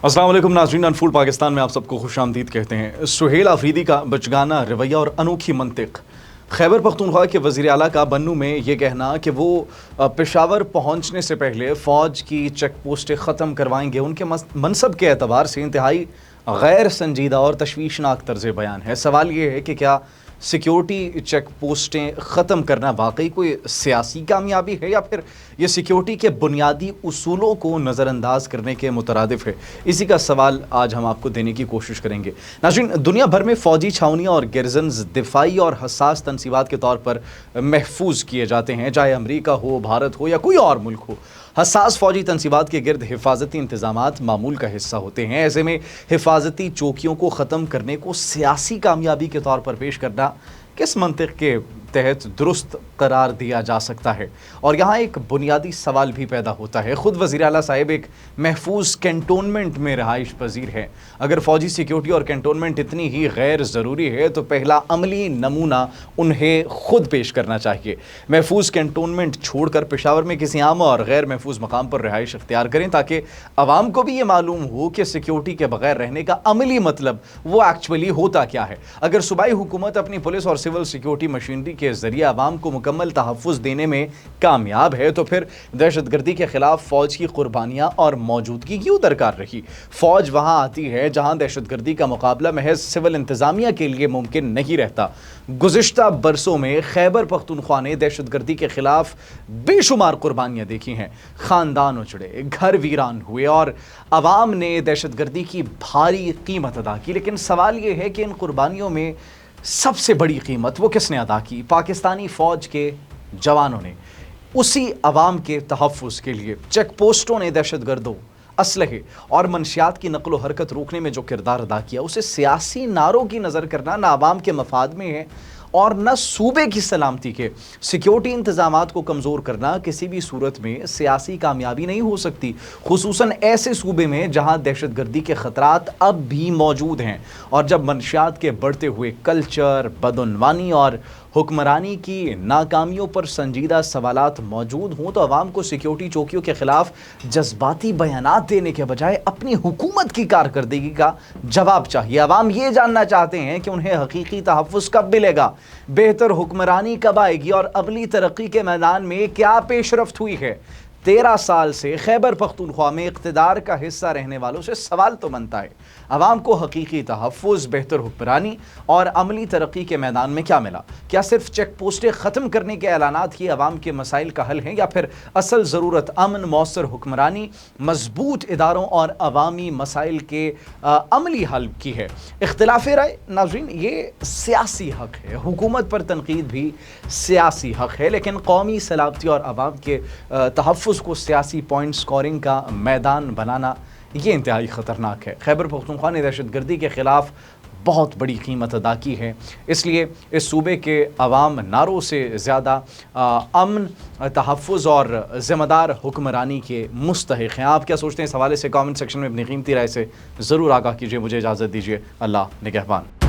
अस्सलाम वालेकुम नाज़रीन, अनफूड पाकिस्तान में आप सबको खुश आमदीद कहते हैं। सुहेल आफरीदी का बचगाना रवैया और अनोखी मंतिक, खैबर पख्तूनख्वा के वज़ीर आला का बन्नू में ये कहना कि वो पेशावर पहुंचने से पहले फ़ौज की चेक पोस्टें ख़त्म करवाएंगे, उनके मनसब के एतबार से इंतहाई गैर संजीदा और तशवीशनाक तर्ज़ बयान है। सवाल ये है कि क्या सिक्योरिटी चेक पोस्टें ख़त्म करना वाकई कोई सियासी कामयाबी है या फिर ये सिक्योरिटी के बुनियादी उसूलों को नज़रअंदाज करने के मुतरादिफ है? इसी का सवाल आज हम आपको देने की कोशिश करेंगे। नाज़रीन, दुनिया भर में फ़ौजी छावनियाँ और गैरजन्स दिफाई और हसास तनसीबात के तौर पर महफूज किए जाते हैं, चाहे अमरीका हो, भारत हो या कोई और मुल्क हो। हसास फ़ौजी तनसीबात के गिर्द हिफाजती इंतज़ामात मामूल का हिस्सा होते हैं। ऐसे में हिफाजती चौकियों को ख़त्म करने को सियासी कामयाबी के तौर पर पेश करना किस मंतिक के तहत दुरुस्त करार दिया जा सकता है? और यहाँ एक बुनियादी सवाल भी पैदा होता है। ख़ुद वज़ीर आला साहिब एक महफूज कैंटोनमेंट में रहाइश पजीर है। अगर फ़ौजी सिक्योरिटी और कैंटोनमेंट इतनी ही गैर ज़रूरी है तो पहला अमली नमूना उन्हें ख़ुद पेश करना चाहिए। महफूज कैंटोनमेंट छोड़कर पेशावर में किसी आम और गैर महफूज मकाम पर रहाइश इख्तियार करें, ताकि आवाम को भी ये मालूम हो कि सिक्योरिटी के बगैर रहने का अमली मतलब वो एक्चुअली होता क्या है। अगर सूबाई हुकूमत अपनी पुलिस और सिविल सिक्योरिटी मशीनरी के ज़रिए आवाम को मुकम्मल तहफ़्फ़ुज़ देने में कामयाब है तो फिर दहशतगर्दी के ख़िलाफ़ फ़ौज की कुर्बानियाँ और मौजूदगी क्यों दरकार रही? फ़ौज वहाँ आती है जहाँ दहशतगर्दी का मुकाबला महज सिविल इंतज़ामिया के लिए मुमकिन नहीं रहता। गुज़िश्ता बरसों में खैबर पख्तूनख्वा ने दहशतगर्दी के ख़िलाफ़ बेशुमार कुर्बानियाँ देखी हैं। ख़ानदान उजड़े, घर वीरान हुए और आवाम ने दहशतगर्दी की भारी कीमत अदा की। लेकिन सवाल ये है कि इन कुर्बानियों में सबसे बड़ी कीमत वो किसने अदा की? पाकिस्तानी फ़ौज के जवानों ने। उसी अवाम के तहफ़्फ़ुज़ के लिए चेक पोस्टों ने दहशतगर्दों, असलहे और मनशियात की नकलो हरकत रोकने में जो किरदार अदा किया, उसे सियासी नारों की नज़र करना ना आवाम के मफाद में है और न सूबे की सलामती के। सिक्योरिटी इंतज़ामात को कमज़ोर करना किसी भी सूरत में सियासी कामयाबी नहीं हो सकती, खुसूसन ऐसे सूबे में जहां दहशतगर्दी के ख़तरात अब भी मौजूद हैं। और जब मनशियात के बढ़ते हुए कल्चर, बदउनवानी और हुक्मरानी की नाकामियों पर संजीदा सवालात मौजूद हों तो आवाम को सिक्योरिटी चौकियों के ख़िलाफ़ जज्बाती बयानात देने के बजाय अपनी हुकूमत की कारकर्दगी का जवाब चाहिए। आवाम ये जानना चाहते हैं कि उन्हें हकीकी तहफ़्फ़ुज़ कब मिलेगा, बेहतर हुक्मरानी कब आएगी और अमली तरक्की के मैदान में क्या पेशरफ्त हुई है। 13 साल से खैबर पख्तूनख्वा में इक़्तिदार का हिस्सा रहने वालों से सवाल तो बनता है, आवाम को हकीकी तहफ़्फ़ुज़, बेहतर हुक्मरानी और अमली तरक्की के मैदान में क्या मिला? क्या सिर्फ चेक पोस्टें ख़त्म करने के ऐलानात ही आवाम के मसाइल का हल हैं या फिर असल ज़रूरत अमन, मौसर हुक्मरानी, मजबूत इदारों और अवामी मसाइल के अमली हल की है? इख्तिलाफ़ राय नाज़रीन, ये सियासी हक़ है, हुकूमत पर तनकीद भी सियासी हक़ है, लेकिन कौमी सलामती और आवाम के तहफ़्फ़ुज़ को सियासी पॉइंट स्कोरिंग का मैदान बनाना ये इंतहाई ख़तरनाक है। खैबर पख्तूनख्वा ने दहशतगर्दी के ख़िलाफ़ बहुत बड़ी कीमत अदा की है, इसलिए इस सूबे के अवाम नारों से ज़्यादा अमन, तहफ़्फ़ुज़ और ज़िम्मेदार हुक्मरानी के मुस्तहिक़ हैं। आप क्या सोचते हैं? इस हवाले से कमेंट सेक्शन में अपनी कीमती राय से ज़रूर आगाह कीजिए। मुझे इजाज़त दीजिए। अल्लाह निगहबान।